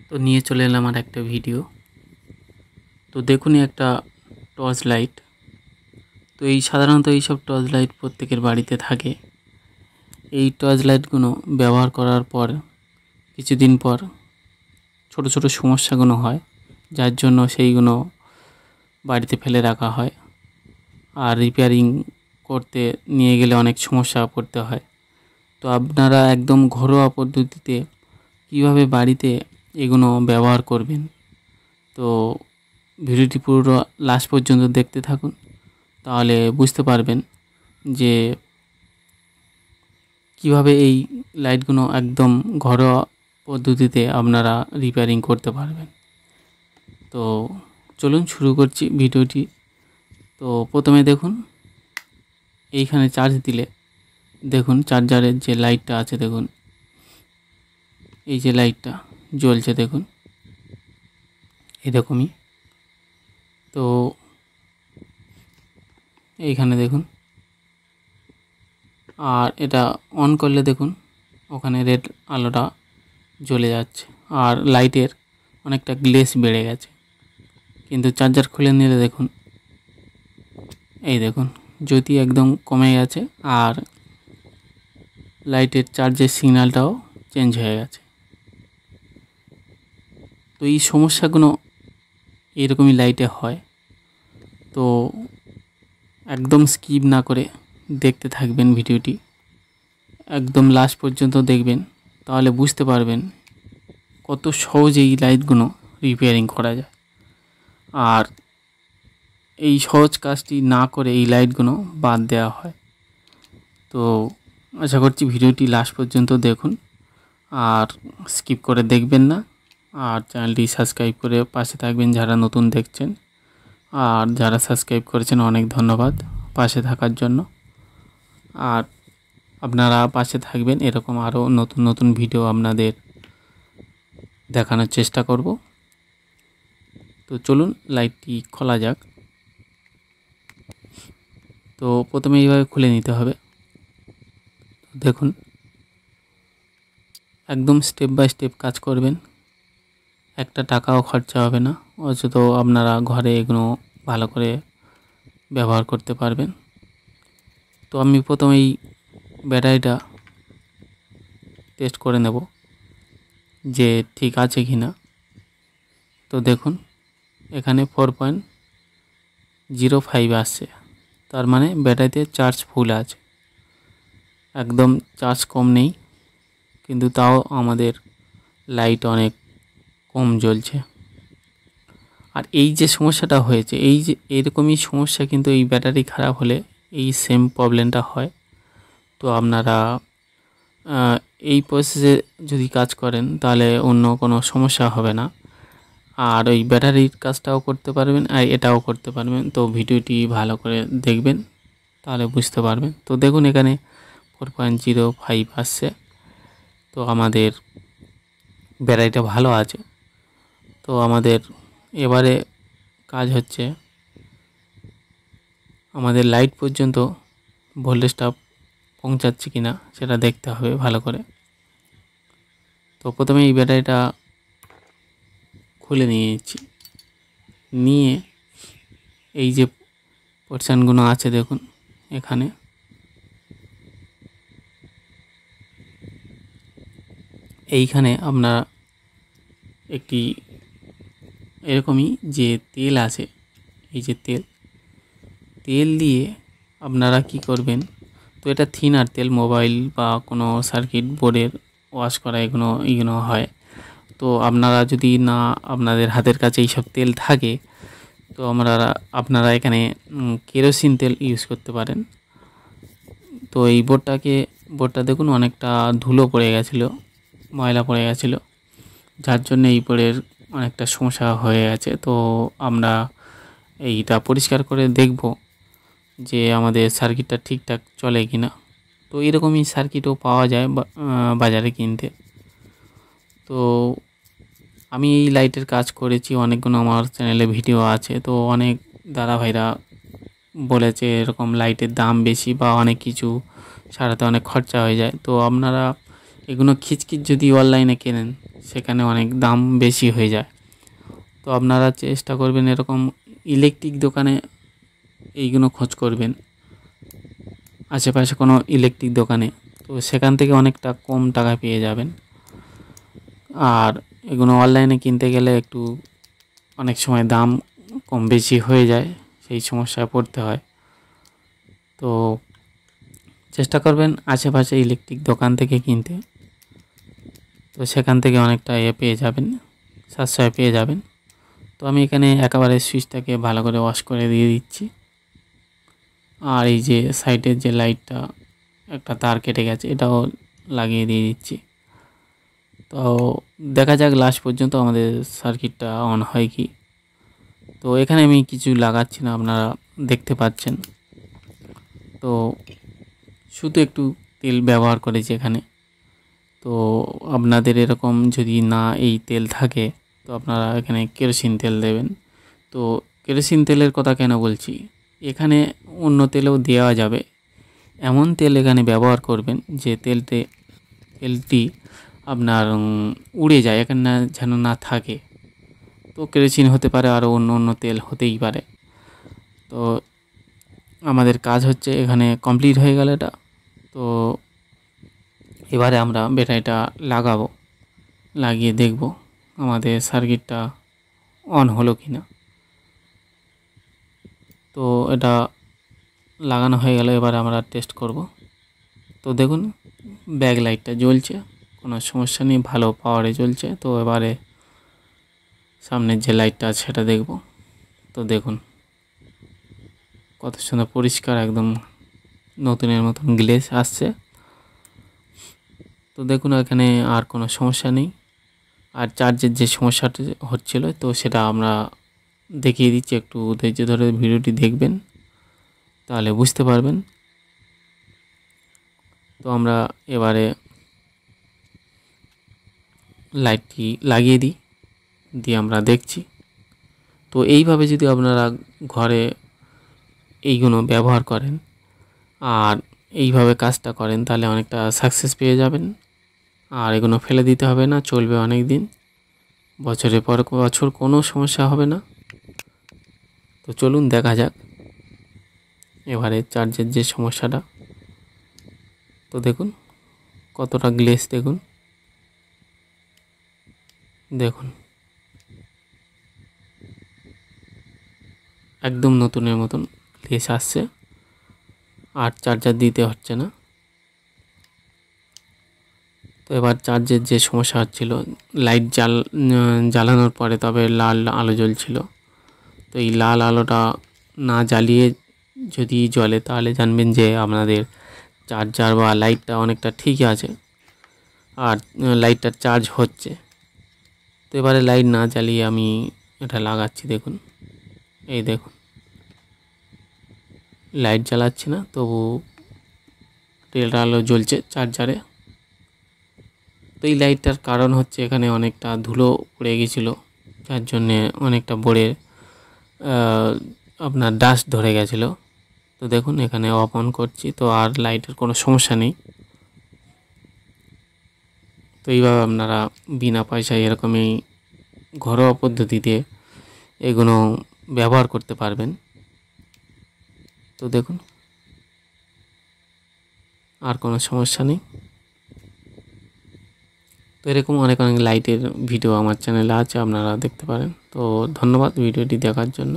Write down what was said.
তো নিয়ে চলে এলাম আর একটা ভিডিও। তো দেখুনই একটা টর্চ লাইট। তো সাধারণত এইসব টর্চ লাইট প্রত্যেকের বাড়িতে থাকে। এই টর্চ লাইটগুলো ব্যবহার করার পর কিছুদিন পর ছোট ছোট সমস্যাগুলো হয়, যার জন্য সেইগুলো বাড়িতে ফেলে রাখা হয়। আর রিপেয়ারিং করতে নিয়ে গেলে অনেক সমস্যা পড়তে হয়। তো আপনারা একদম ঘরোয়া পদ্ধতিতে কীভাবে বাড়িতে এগুলো ব্যবহার করবেন, তো ভিডিওটি পুরো লাস্ট পর্যন্ত দেখতে থাকুন, তাহলে বুঝতে পারবেন যে কিভাবে এই লাইটগুলো একদম ঘরোয়া পদ্ধতিতে আপনারা রিপেয়ারিং করতে পারবেন। তো চলুন শুরু করছি ভিডিওটি। তো প্রথমে দেখুন, এইখানে চার্জ দিলে দেখুন চার্জারের যে লাইটটা আছে, দেখুন এই যে লাইটটা জ্বলছে, দেখুন এরকমই। তো এইখানে দেখুন, আর এটা অন করলে দেখুন ওখানে রেড আলোটা জ্বলে যাচ্ছে, আর লাইটের অনেকটা গ্লেজ বেড়ে গেছে। কিন্তু চার্জার খুলে নিলে দেখুন, এই দেখুন জ্যোতি একদম কমে গেছে, আর লাইটের চার্জের সিগন্যালটাও চেঞ্জ হয়ে গেছে। তো এই সমস্যাগুলো এরকমই লাইটে হয়। তো একদম স্কিপ না করে দেখতে থাকবেন ভিডিওটি, একদম লাস্ট পর্যন্ত দেখবেন, তাহলে বুঝতে পারবেন কত সহজে এই লাইটগুলো রিপেয়ারিং করা যায়। আর এই সহজ কাজটি না করে এই লাইটগুলো বাদ দেওয়া হয়। তো আশা করছি ভিডিওটি লাস্ট পর্যন্ত দেখুন, আর স্কিপ করে দেখবেন না। আর চ্যানেলটি সাবস্ক্রাইব করে পাশে থাকবেন যারা নতুন দেখছেন, আর যারা সাবস্ক্রাইব করেছেন অনেক ধন্যবাদ পাশে থাকার জন্য। আর আপনারা পাশে থাকবেন, এরকম আরও নতুন নতুন ভিডিও আপনাদের দেখানোর চেষ্টা করব। তো চলুন লাইটটি খোলা যাক। তো প্রথমে এইভাবে খুলে নিতে হবে। দেখুন একদম স্টেপ বাই স্টেপ কাজ করবেন, একটা টাকাও খরচা হবে না, অথচ আপনারা ঘরে এগুলো ভালো করে ব্যবহার করতে পারবেন। তো আমি প্রথমেই ব্যাটারিটা টেস্ট করে নেব যে ঠিক আছে কি না। তো দেখুন এখানে 4.05 আসছে, তার মানে ব্যাটারিতে চার্জ ফুল আছে, একদম চার্জ কম নেই, কিন্তু তাও আমাদের লাইট অনেক কম জ্বলছে। আর এই যে সমস্যাটা হয়েছে, এই যে এরকমই সমস্যা কিন্তু এই ব্যাটারি খারাপ হলে এই সেম প্রবলেমটা হয়। তো আপনারা এই প্রসেসে যদি কাজ করেন তাহলে অন্য কোনো সমস্যা হবে না, আর ওই ব্যাটারির কাজটাও করতে পারবেন আর এটাও করতে পারবেন। তো ভিডিওটি ভালো করে দেখবেন, তাহলে বুঝতে পারবেন। তো দেখুন এখানে 4.05 আসছে, তো আমাদের ব্যাটারিটা ভালো আছে। তো আমাদের এবারে কাজ হচ্ছে আমাদের লাইট পর্যন্ত ভোল্টেজটা পৌঁছাচ্ছে কি না সেটা দেখতে হবে ভালো করে। তো প্রথমে এই ব্যাটারিটা খুলে নিয়েছি, নিয়ে এই যে পোর্শনগুলো আছে দেখুন এখানে, এইখানে আপনারা একটি এরকমই যে তেল আছে, এই যে তেল দিয়ে আপনারা কি করবেন। তো এটা থিনার তেল, মোবাইল বা কোনো সার্কিট বোর্ডের ওয়াশ করা এগুলো হয়। তো আপনারা যদি না আপনাদের হাতের কাছে এইসব তেল থাকে, তো আপনারা এখানে কেরোসিন তেল ইউজ করতে পারেন। তো এই বোর্ডটা দেখুন অনেকটা ধুলো পড়ে গেছিলো, ময়লা পড়ে গেছিলো, যার জন্য এই বোর্ডের অনেকটা সমস্যা হয়ে গেছে। তো আমরা এইটা পরিষ্কার করে দেখব যে আমাদের সার্কিটটা ঠিকঠাক চলে কি না। তো এরকমই সার্কিটও পাওয়া যায় বাজারে কিনতে। তো আমি এই লাইটের কাজ করেছি, অনেকগুলো আমার চ্যানেলে ভিডিও আছে। তো অনেক দাদাভাইরা বলেছে এরকম লাইটের দাম বেশি বা অনেক কিছু সারাতে অনেক খরচা হয়ে যায়। তো আপনারা এগুলো খিচখিচ যদি অনলাইনে কেনেন, সেখানে অনেক দাম বেশি হয়ে যায়। তো আপনারা চেষ্টা করবেন এরকম ইলেকট্রিক দোকানে এইগুলো খোঁজ করবেন, আশেপাশে কোনো ইলেকট্রিক দোকানে, তো সেখান থেকে অনেকটা কম টাকায় পেয়ে যাবেন। আর এগুলো অনলাইনে কিনতে গেলে একটু অনেক সময় দাম কম বেশি হয়ে যায়, সেই সমস্যায় পড়তে হয়। তো চেষ্টা করবেন আশেপাশে ইলেকট্রিক দোকান থেকে কিনতে, তো সেখান থেকে অনেকটা পেয়ে যাবেন, সাশ্রয় পেয়ে যাবেন। তো আমি এখানে একেবারে সুইচটাকে ভালো করে ওয়াশ করে দিয়ে দিচ্ছি। আর এই যে সাইডের যে লাইটটা একটা তার কেটে গেছে, এটাও লাগিয়ে দিয়ে দিচ্ছি। তো দেখা যাক লাস্ট পর্যন্ত আমাদের সার্কিটটা অন হয় কি। তো এখানে আমি কিছু লাগাচ্ছি না, আপনারা দেখতে পাচ্ছেন। তো শুধু একটু তেল ব্যবহার করেছি এখানে। তো আপনাদের এরকম যদি না এই তেল থাকে, তো আপনারা এখানে কেরোসিন তেল দেবেন। তো কেরোসিন তেলের কথা কেন বলছি, এখানে অন্য তেলও দেওয়া যাবে, এমন তেল এখানে ব্যবহার করবেন যে তেলটি আপনার উড়ে যায়, এখানে যেন না থাকে। তো কেরোসিন হতে পারে, আরও অন্য অন্য তেল হতেই পারে। তো আমাদের কাজ হচ্ছে এখানে কমপ্লিট হয়ে গেল এটা। তো এবারে আমরা ব্যাটারিটা লাগাবো, লাগিয়ে দেখব আমাদের সার্কিটটা অন হলো কি না। তো এটা লাগানো হয়ে গেল, এবারে আমরা টেস্ট করব। তো দেখুন ব্যাক লাইটটা জ্বলছে, কোনো সমস্যা নেই, ভালো পাওয়ারে জ্বলছে। তো এবারে সামনের যে লাইটটা আছে সেটা দেখব। তো দেখুন কত সুন্দর পরিষ্কার, একদম নতুনের মতন গ্লেজ আসছে। তো দেখুন এখানে আর কোনো সমস্যা নেই। আর চার্জের যে সমস্যাটা হচ্ছিল, তো সেটা আমরা দেখিয়ে দিচ্ছি, একটু ধৈর্য ধরে ভিডিওটি দেখবেন, তাহলে বুঝতে পারবেন। তো আমরা এবারে লাইটটি লাগিয়ে দিই, দিয়ে আমরা দেখছি। তো এইভাবে যদি আপনারা ঘরে এইগুলো ব্যবহার করেন আর এইভাবে কাজটা করেন, তাহলে অনেকটা সাকসেস পেয়ে যাবেন। আর এগুলো ফেলে দিতে হবে না, চলবে অনেক দিন, বছরের পর বছর কোনো সমস্যা হবে না। তো চলুন দেখা যাক এবারে চার্জের যে সমস্যাটা। তো দেখুন কতটা গ্লেজ, দেখুন দেখুন একদম নতুনের মতন গ্লেজ আসছে, আর চার্জার দিতে হচ্ছে না। তো এবার চার্জের যে সমস্যা হচ্ছিল, লাইট জ্বালানোর পরে তবে লাল আলো জ্বলছিল। তো এই লাল আলোটা না জ্বালিয়ে যদি জ্বলে, তাহলে জানবেন যে আপনাদের চার্জার বা লাইটটা অনেকটা ঠিক আছে, আর লাইটটা চার্জ হচ্ছে। তো এবারে লাইট না জ্বালিয়ে আমি এটা লাগাচ্ছি, দেখুন এই দেখুন লাইট জ্বালাচ্ছি না, তবু তেল আলো জ্বলছে চার্জারে। তো এই লাইটটার কারণ হচ্ছে এখানে অনেকটা ধুলো পড়ে গেছিলো, যার জন্যে অনেকটা বোর্ডের আপনার ডাস্ট ধরে গেছিলো। তো দেখুন এখানে অফ অন করছি, তো আর লাইটের কোনো সমস্যা নেই। তো এইভাবে আপনারা বিনা পয়সায় এরকমই ঘরোয়া পদ্ধতিতে এগুলো ব্যবহার করতে পারবেন। তো দেখুন আর কোনো সমস্যা নেই। তো এরকম অনেক অনেক লাইটের ভিডিও আমার চ্যানেলে আছে, আপনারা দেখতে পারেন। তো ধন্যবাদ ভিডিওটি দেখার জন্য।